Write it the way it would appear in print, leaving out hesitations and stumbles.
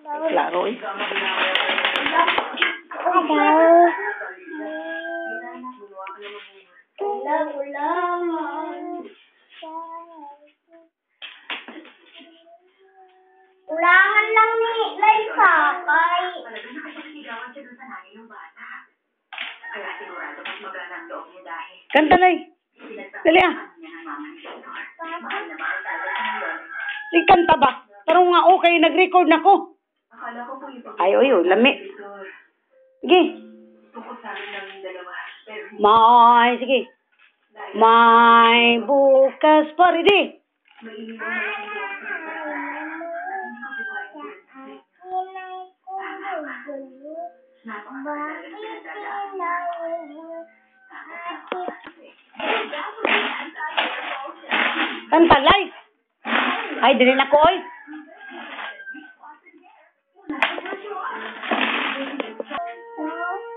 Klaro eh. Ulangan lang ni Liza, kay... Kanta na eh. Dali ah. Sige, kanta ba? Pero nga okay, nag-record na ko. Ay, oy, lami. Sige. Sige. May bukas pa rin eh. Kanta live. Ay, dili na ko oy.